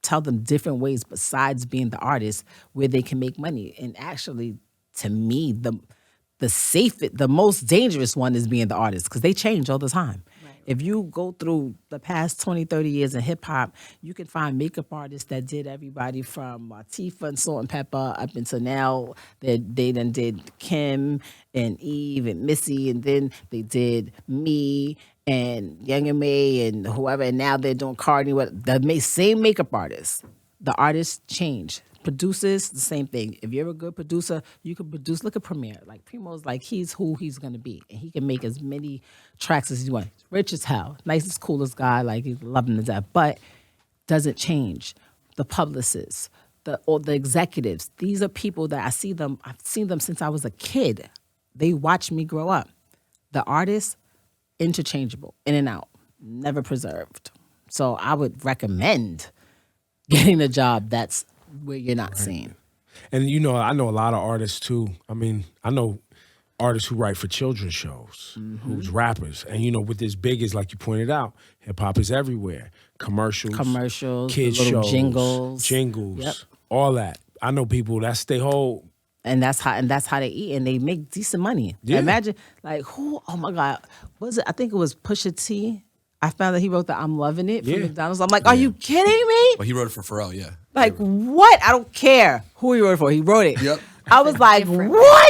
tell them different ways besides being the artist where they can make money. And actually, to me, the most dangerous one is being the artist, because they change all the time. If you go through the past 20, 30 years in hip-hop, you can find makeup artists that did everybody from Latifah and Salt and Pepper up until now. They then did Kim and Eve and Missy, and then they did me and Young M.A. and whoever, and now they're doing Cardi. The same makeup artists. The artists change. Producers, the same thing. If you're a good producer, you can produce. Look at Premier. Like, Primo's like, he's who he's gonna be, and he can make as many tracks as he wants. Rich as hell, nicest, coolest guy. Like, he's loving to death, but doesn't change. The publicists, the executives. These are people that I see them. I've seen them since I was a kid. They watch me grow up. The artists, interchangeable, in and out, never preserved. So I would recommend getting a job that's where you're not seen. And I know a lot of artists too. I mean, I know artists who write for children's shows, who's rappers. And with this big is, like you pointed out, hip hop is everywhere. Commercials, kids little shows, jingles, Yep. all that. I know people, that's their whole. And that's how they eat, and they make decent money. Yeah. Imagine, like, who? Oh my God, was it? I think it was Pusha T. I found that he wrote the "I'm Loving It" for McDonald's. I'm like, are you kidding me? Well, he wrote it for Pharrell, yeah. Like, what? I don't care who he wrote it for. He wrote it. Yep. I was like, what? Why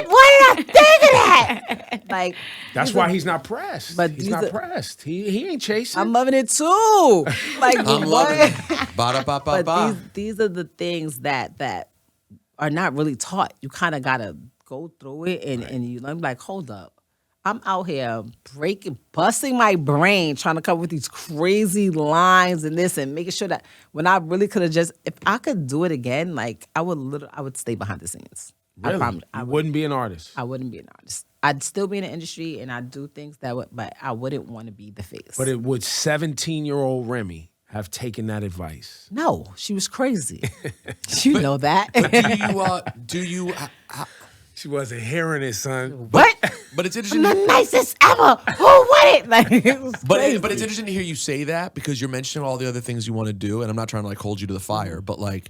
did I think of that? Like, That's why he's not pressed. But he's not pressed. He ain't chasing. I'm loving it too. Like, I'm what? loving it. Ba-da-ba-ba-ba. But these are the things that are not really taught. You kind of gotta go through it, and you learn. Like, hold up. I'm out here busting my brain, trying to come up with these crazy lines and this, and making sure that when I really could have if I could do it again, like, I would stay behind the scenes. Really? I promise. You wouldn't be an artist. I wouldn't be an artist. I'd still be in the industry, and I'd do things but I wouldn't want to be the face. But would 17-year-old Remy have taken that advice? No, she was crazy. You know that. Do you? She wasn't hearing it, son. What? But it's I'm interesting. the nicest ever. Who would it? Like, it was crazy. But it's interesting to hear you say that, because you're mentioning all the other things you want to do, and I'm not trying to like hold you to the fire, but like,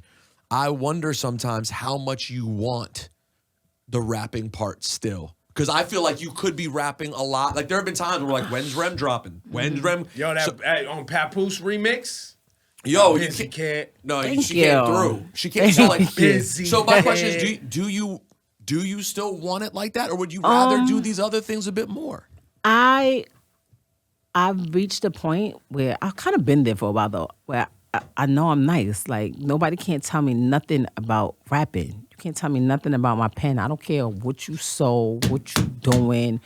I wonder sometimes how much you want the rapping part still. Because I feel like you could be rapping a lot. Like, there have been times where we're like, when's Rem dropping? When's Rem? Yo, on Papoose remix? Yo, you Busy can't. kid. No, Thank she can't you. through. She can't. So like, Busy so my question kid. is, do you still want it like that, or would you rather do these other things a bit more? I've reached a point where I've kind of been there for a while though, where I know I'm nice. Like, nobody can't tell me nothing about rapping. You can't tell me nothing about my pen. I don't care what you sold, what you doing,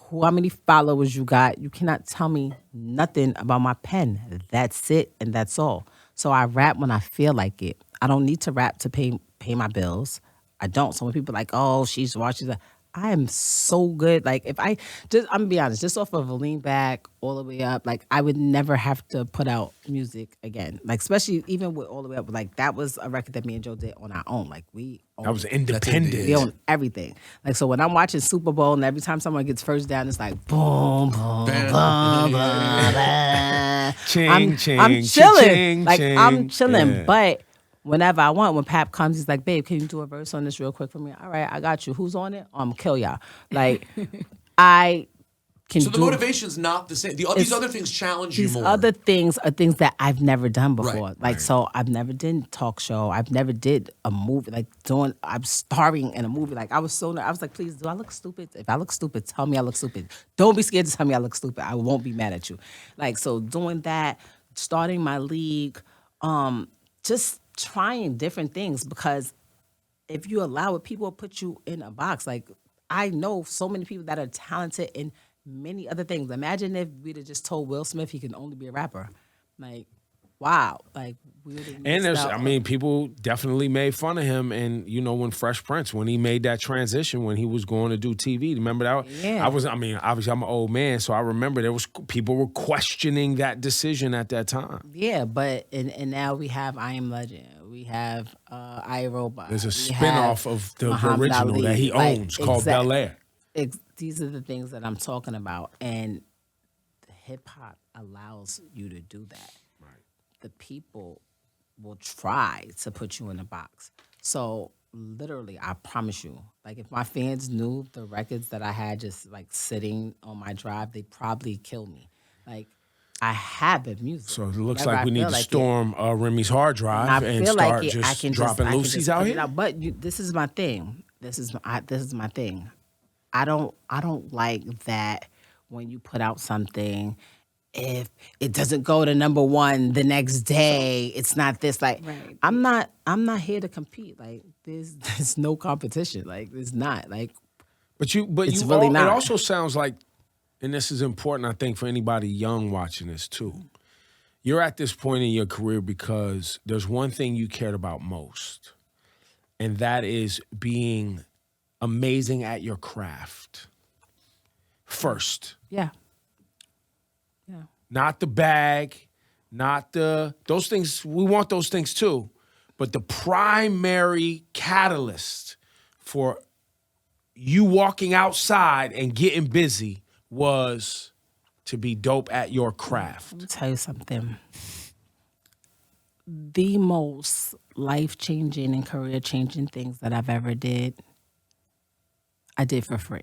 how many followers you got. You cannot tell me nothing about my pen. That's it, and that's all. So I rap when I feel like it. I don't need to rap to pay my bills. I don't. So when people are like, oh, she's watching, I am so good. Like if I'm gonna be honest, just off of a lean back all the way up, like I would never have to put out music again. Like especially even with all the way up, like that was a record that me and Joe did on our own. Like we owned, I was independent. we own everything. Like so when I'm watching Super Bowl and every time someone gets first down, it's like boom, boom, boom, boom, boom. Ching, I'm ching, chilling. ching, Like ching. I'm chilling, Yeah. but whenever I want, when Pap comes, he's like, babe, can you do a verse on this real quick for me? All right, I got you. Who's on it? Kill y'all. Like, I can So the do motivation's not the same. These other things challenge you these more. other things are things that I've never done before. Right, Like, so I've never did talk show. I've never did a movie. Like, I'm starring in a movie. Like, I was like, please, do I look stupid? If I look stupid, tell me I look stupid. Don't be scared to tell me I look stupid. I won't be mad at you. Like, so doing that, starting my league, just trying different things, because if you allow it, people will put you in a box. Like I know so many people that are talented in many other things. Imagine if we'd have just told Will Smith he can only be a rapper. Like, wow. Like we would have And missed out. people definitely made fun of him. And when Fresh Prince, when he made that transition, when he was going to do TV, remember that? Yeah. Obviously I'm an old man, so I remember people were questioning that decision at that time. Yeah, but and now we have I Am Legend. We have iRobot. There's a We spin-off have of the Muhammad original Ali. that he Like, owns called Bel Air. These are the things that I'm talking about, and hip hop allows you to do that. Right. The people will try to put you in a box. So literally, I promise you, like if my fans knew the records that I had just like sitting on my drive, they'd probably kill me. Like I have the music. So it looks Whenever like we I need feel to like storm Remy's hard drive and feel start like I can dropping loosies out put here. it out. But this is my thing. This is my thing. I don't like that when you put out something, if it doesn't go to number one the next day, it's not this. Like Right. I'm not here to compete. Like there's no competition. Like there's not. Like But It's you really it not. also sounds like, and this is important, I think, for anybody young watching this too. You're at this point in your career because there's one thing you cared about most, and that is being amazing at your craft. First. yeah. Not the bag, not those things. We want those things too. But the primary catalyst for you walking outside and getting busy was to be dope at your craft. Let me tell you something. The most life-changing and career-changing things that I've ever did, I did for free.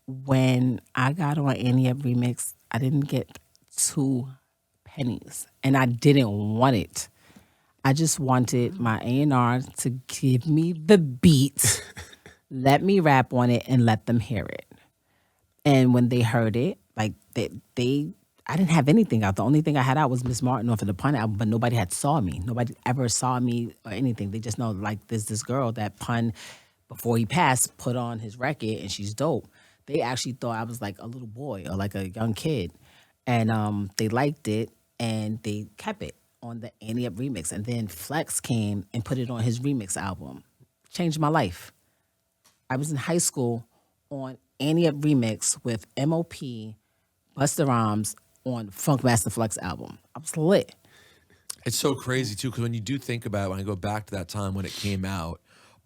When I got on Annie Up Remix, I didn't get 2 pennies, and I didn't want it. I just wanted my A&R to give me the beat, let me rap on it, and let them hear it. And when they heard it, like I didn't have anything out. The only thing I had out was Miss Martin off of the Pun album, but nobody had saw me. Nobody ever saw me or anything. They just know like there's this girl that Pun, before he passed, put on his record, and she's dope. They actually thought I was like a little boy or like a young kid, and they liked it, and they kept it on the Annie Up remix. And then Flex came and put it on his remix album. Changed my life. I was in high school on Annie Up remix with M.O.P., Busta Rhymes on Funkmaster Flex album. I was lit. It's so crazy too, because when you do think about it, when I go back to that time when it came out,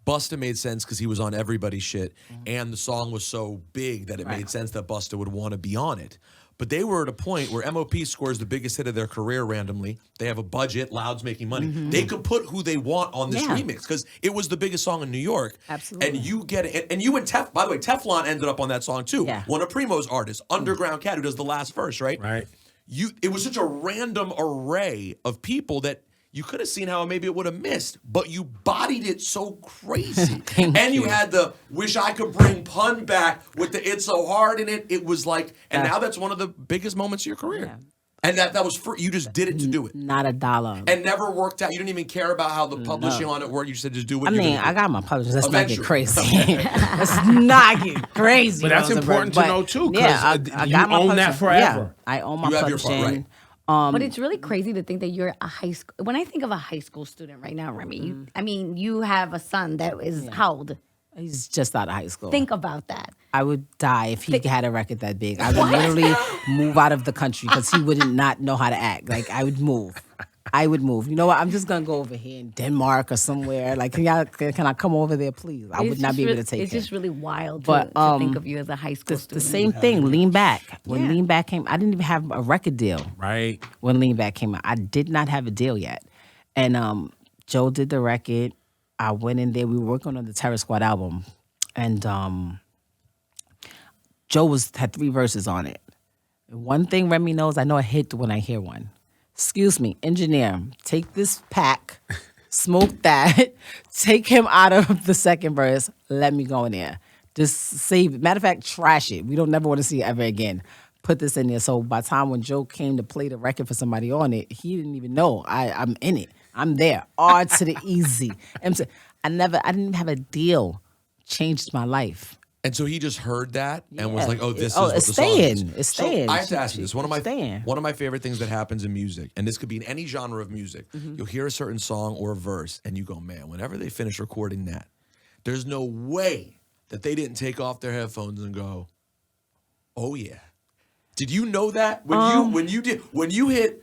Busta made sense because he was on everybody's shit, and the song was so big that it made sense that Busta would want to be on it. But they were at a point where M.O.P. scores the biggest hit of their career randomly. They have a budget, Loud's making money. They could put who they want on this remix because it was the biggest song in New York. Absolutely. And you get it. And you and by the way, Teflon ended up on that song too. Yeah. One of Primo's artists, Underground Cat, who does the last verse, right? Right. It was such a random array of people that you could have seen how maybe it would have missed, but you bodied it so crazy. And you had the wish I could bring Pun back with the It's So Hard in it. It was like, and now that's one of the biggest moments of your career. Yeah. And that was you just did it to do it. Not a dollar. And never worked out. You didn't even care about how the publishing on it worked. You said just do what I you're mean, gonna do. I got my publishers. Let's not get Eventually. crazy. Let's not get crazy. But that's Rosenberg. important to But, know, too, 'cause, yeah, I you got my own that publishing. forever. Yeah, I own my You have your publishing. part, right. But it's really crazy to think that you're a high school. When I think of a high school student right now, Remy, I mean, you have a son that is how old? He's just out of high school. Think about that. I would die if he had a record that big. I would literally move out of the country because he would not know how to act. Like, I would move. You know what? I'm just gonna go over here in Denmark or somewhere. Like, can I come over there, please? I would not be able to take it. It's just really wild But, to think of you as a high school student. The same thing, Lean Back. When Lean Back came, I didn't even have a record deal. Right. When Lean Back came out, I did not have a deal yet. And Joe did the record. I went in there. We were working on the Terror Squad album. And Joe had 3 verses on it. One thing Remy knows, I know a hit when I hear one. Excuse me, engineer, take this pack, smoke that, take him out of the second verse, let me go in there. Just save it. Matter of fact, trash it. We don't never want to see it ever again. Put this in there. So by the time when Joe came to play the record for somebody on it, he didn't even know I'm in it. I'm there. R to the easy. I didn't even have a deal. Changed my life. And so he just heard that and was like, "Oh, this is Oh, what the it's song staying. is." It's staying. So I have to ask you this: one of my favorite things that happens in music, and this could be in any genre of music. You'll hear a certain song or a verse, and you go, "Man, whenever they finish recording that, there's no way that they didn't take off their headphones and go, oh yeah." Did you know that when you hit?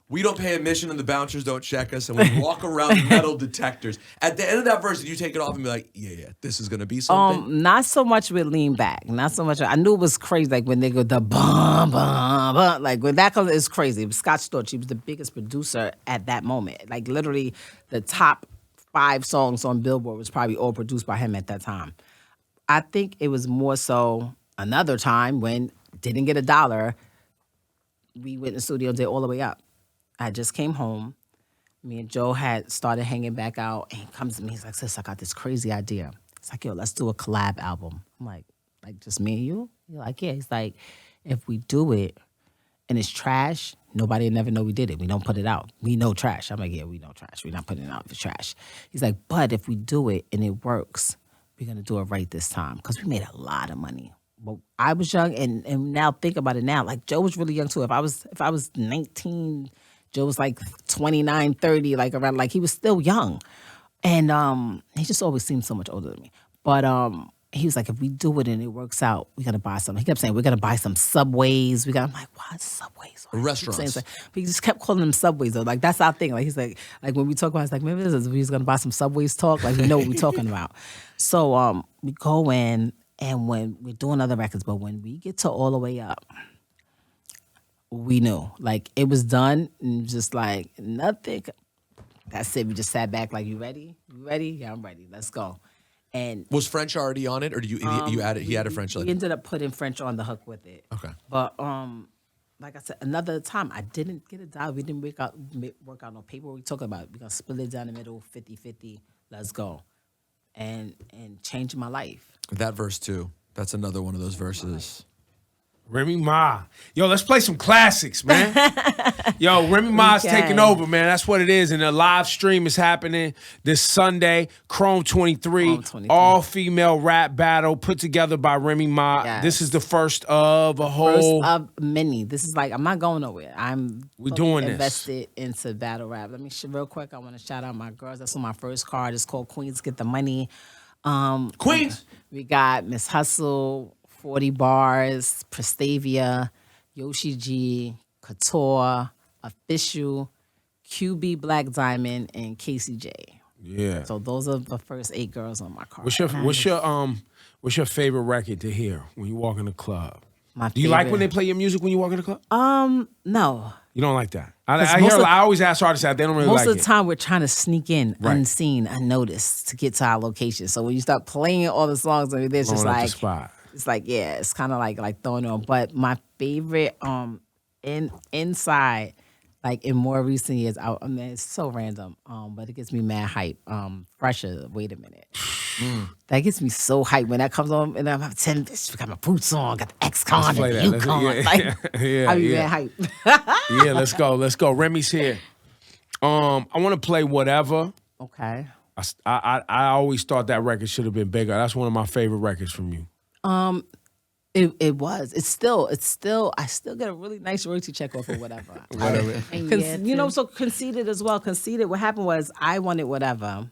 We don't pay admission and the bouncers don't check us, and we walk around the metal detectors. At the end of that verse, did you take it off and be like, yeah, this is going to be something? Not so much with Lean Back. Not so much. I knew it was crazy, like when they go the bum, bum, bum. Like when that comes, it's crazy. Scott Storch, he was the biggest producer at that moment. Like literally the top 5 songs on Billboard was probably all produced by him at that time. I think it was more so another time when didn't get $1. We went in the studio and did All the Way Up. I just came home. Me and Joe had started hanging back out, and he comes to me. He's like, "Sis, I got this crazy idea." It's like, "Yo, let's do a collab album." I'm like just me and you? You're like, "Yeah." He's like, "If we do it and it's trash, nobody will never know we did it. We don't put it out. We know trash." I'm like, "Yeah, we know trash. We're not putting it out for trash." He's like, "But if we do it and it works, we're gonna do it right this time because we made a lot of money." But I was young, and now think about it now. Like Joe was really young too. If I was 19. Joe was like 29, 30, like around, like he was still young. And he just always seemed so much older than me. But he was like, if we do it and it works out, we got to buy some. He kept saying, we're going to buy some Subways. I'm like, what? Subways? Restaurants. But he just kept calling them Subways though. Like that's our thing. Like he's like when we talk about it, it's like, maybe this is, we're just going to buy some Subways talk. Like we know what we're talking about. So we go in, and when we're doing other records, but when we get to All the Way Up, we knew. Like, it was done, and just like, nothing. That's it. We just sat back like, you ready? You ready? Yeah, I'm ready. Let's go. And was French already on it, or you added? He added French. We ended up putting French on the hook with it. Okay. But like I said, another time, I didn't get a dollar. We didn't work out no paperwork. We talking about we're gonna split it down the middle, 50-50. Let's go, and change my life. That verse too. That's another one of those verses. Remy Ma. Yo, let's play some classics, man. Yo, Remy Ma's taking over, man. That's what it is. And the live stream is happening this Sunday. Chrome 23. All-female rap battle put together by Remy Ma. Yes. This is the first of a whole... First of many. This is like, I'm not going nowhere. We're doing this. Invested into battle rap. Let me, real quick, I want to shout out my girls. That's on my first card. It's called Queens Get the Money. Queens! We got Miss Hustle, 40 Bars, Prestavia, Yoshi G, Couture, Official, QB Black Diamond, and Casey J. Yeah. So those are the first 8 girls on my card. What's your favorite record to hear when you walk in the club? Do you like when they play your music when you walk in the club? No. You don't like that? I always ask artists that they don't really like it. Most of the time, we're trying to sneak in unseen, unnoticed to get to our location. So when you start playing all the songs, it's just like it's like, yeah, it's kind of like throwing on. But my favorite inside, like in more recent years, I mean, it's so random, but it gets me mad hype. Fresher, Wait a Minute. That gets me so hype when that comes on, and I'm 10. We got my boots on, got the X-Con and the Yukon. I be mad hype. Yeah, let's go. Remy's here. I want to play Whatever. Okay. I always thought that record should have been bigger. That's one of my favorite records from you. It was. It's still. I still get a really nice royalty check off of Whatever. Whatever. So Conceited as well. Conceited. What happened was I wanted Whatever,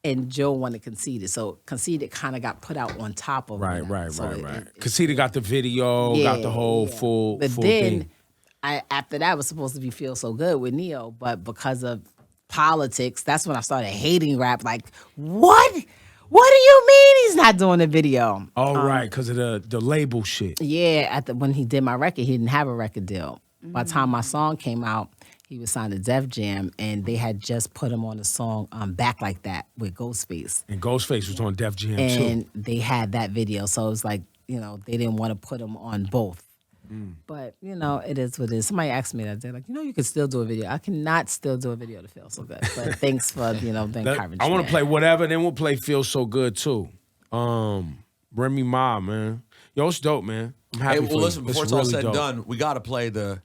and Joe wanted Conceited. So Conceited kind of got put out on top of Right. Winner. So Conceited got the video, got the whole full But full then thing. after that was supposed to be Feel So Good with Neo, but because of politics, that's when I started hating rap. Like, what? What do you mean he's not doing a video? Oh, right, because of the label shit. Yeah, when he did my record, he didn't have a record deal. By the time my song came out, he was signed to Def Jam, and they had just put him on the song Back Like That with Ghostface. And Ghostface was on Def Jam, And too. they had that video, so it was like, they didn't want to put him on both. But, it is what it is. Somebody asked me that day, like, you could still do a video. I cannot still do a video to Feel So Good. But thanks for, the encouragement. I want to play whatever, then we'll play Feel So Good, too. Remy Ma, man. Yo, it's dope, man. I'm happy for you. Listen, before it's all really said and dope. done, we gotta play the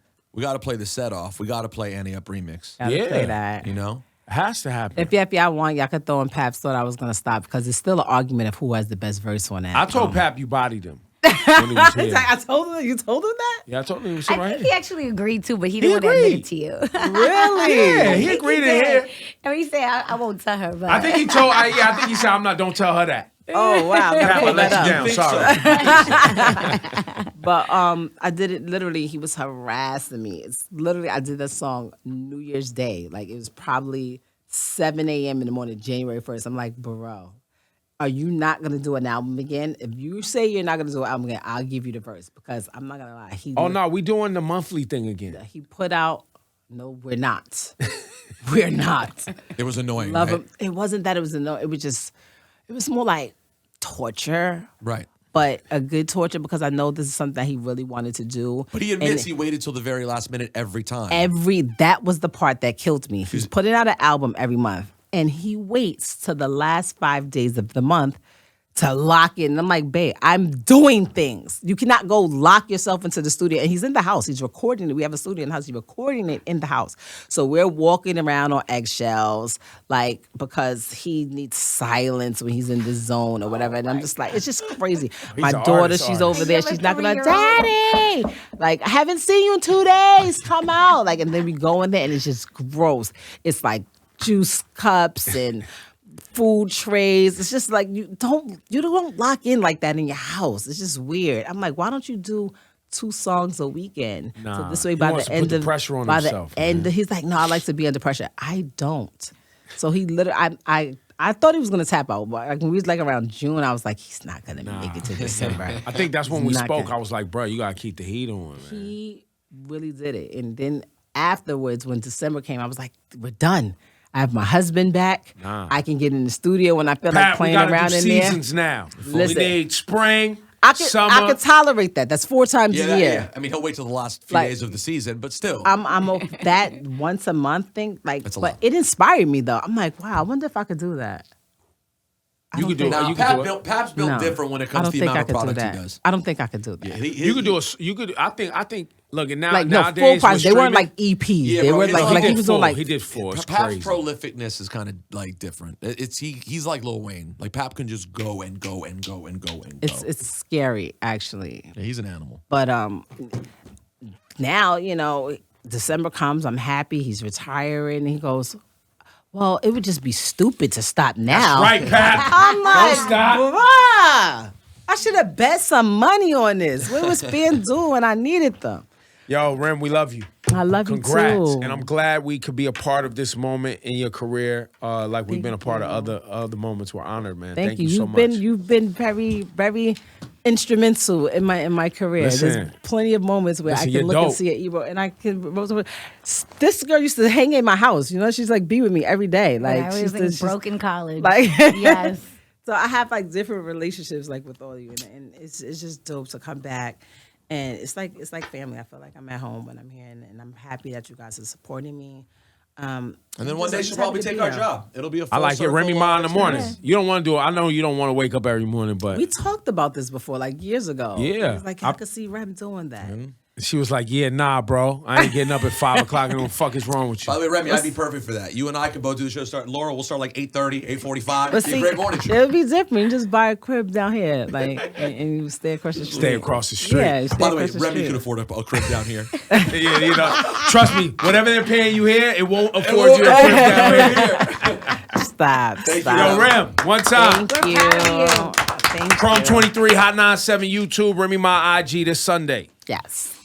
set off. We gotta play Annie Up remix. Gotta play that. You know? It has to happen. If y'all want, y'all could throw in Paps. Thought I was going to stop because it's still an argument of who has the best verse on that. I told Pap you bodied him when he was here. I told him. You told him that? Yeah, I told him he was I right think here. he actually agreed too, but he didn't want to admit it to you. Really? Yeah, he agreed in here. And he said, I won't tell her. But I think he told. I think he said, "Don't tell her that." Oh wow! Pap, I Pull let that you up. down. Sorry. But I did it literally. He was harassing me. It's literally I did that song New Year's Day. Like it was probably 7 a.m. in the morning, January 1st. I'm like, bro, are you not gonna do an album again? If you say you're not gonna do an album again, I'll give you the verse because I'm not gonna lie. Oh no, we doing the monthly thing again. He put out. No, we're not. We're not. It was annoying. Love right? him. It wasn't that it was it was just. It was more like torture. Right. But a good torture because I know this is something that he really wanted to do. But he admits he waited till the very last minute every time. That was the part that killed me. He's putting out an album every month, and he waits to the last 5 days of the month to lock in. And I'm like, babe, I'm doing things. You cannot go lock yourself into the studio. And he's in the house. He's recording it. We have a studio in the house. He's recording it in the house. So we're walking around on eggshells, like, because he needs silence when he's in the zone or whatever. And I'm just like, it's just crazy. My an daughter, artist, she's artist. over there. You're She's like knocking on, 3-year-old. Daddy! Like, I haven't seen you in 2 days. Come out. Like, and then we go in there and it's just gross. It's like juice cups and food trays. It's just like you don't lock in like that in your house. It's just weird. I'm like, why don't you do 2 songs a weekend? Nah, So this way he by wants the to end put the of pressure on by himself, the end, man. he's like, no, I like to be under pressure. I don't. So he literally, I thought he was gonna tap out, but like when we was like around June, I was like, he's not gonna make it to December. I think that's when we He's not spoke. gonna- I was like, bro, you gotta keep the heat on, man. He really did it. And then afterwards, when December came, I was like, we're done. I have my husband back. Nah. I can get in the studio when I feel like Pat, we playing gotta around do in there. seasons now. Listen. We need spring, I summer. could tolerate that. That's 4 times Yeah, a that- year. yeah. I mean, he'll wait till the last few Like, days of the season, but still. I'm okay. That once a month thing, like, That's a but lot. it inspired me though. I'm like, wow, I wonder if I could do that. You could do it. Now, You could do it. Pap's built No. different when it I comes don't to the think amount I of could do product he that. does. I don't think I could do that. You could do a. You could. I think. Look, and now Like no nowadays full price. with They weren't streaming- like EPs. Yeah, they bro, were he like did he was on like He did 4. It's Pap's crazy. prolificness is kind of like different. He's like Lil Wayne. Like Pap can just go and go and go and go and go. it's scary actually. Yeah, he's an animal. But now, December comes, I'm happy, he's retiring. He goes, well, it would just be stupid to stop now. Right, Pat. I'm like, Don't stop. bruh, I should have bet some money on this. What was being due when I needed them? Yo, Rem, we love you. I love Congrats. you too. And I'm glad we could be a part of this moment in your career. Like we've been a part of other moments. We're honored, man. Thank you you. so much. You've been very, very instrumental in my career. Listen. There's plenty of moments where Listen, I you're can look and dope. see an Ebro, and I can. This girl used to hang in my house. She's like be with me every day. Like I she's was in she's- broken college. Like Yes. So I have like different relationships like with all of you, and it's just dope to come back. And it's like family. I feel like I'm at home when I'm here, and I'm happy that you guys are supporting me. And then one just- day I'm she'll just probably happy to take be our here. job. It'll be a I full like it. circle, Remy Ma in the morning. experience. You don't want to do it. I know you don't want to wake up every morning, but We talked about this before, like years ago. Yeah. It was like I could see Rem doing that. she was like, "Yeah, nah, bro. I ain't getting up at 5 o'clock. And what the fuck is wrong with By you?" the way, Remy, I'd be perfect for that. You and I could both do the show. Laura, we'll start like 8:30, 8:45. But It's a see, great morning show. it would be different. You just buy a crib down here, like, and you stay across the street. Stay across the street. Yeah, you stay By the way, across the Remy street. could afford a crib down here. Yeah, trust me. Whatever they're paying you here, it won't afford you a crib down here. Stop. Thank you. Stop. Yo, Rem, one time. Thank you. Thank Chrome you. 23, Hot 97 YouTube, Remy Ma IG this Sunday. Yes.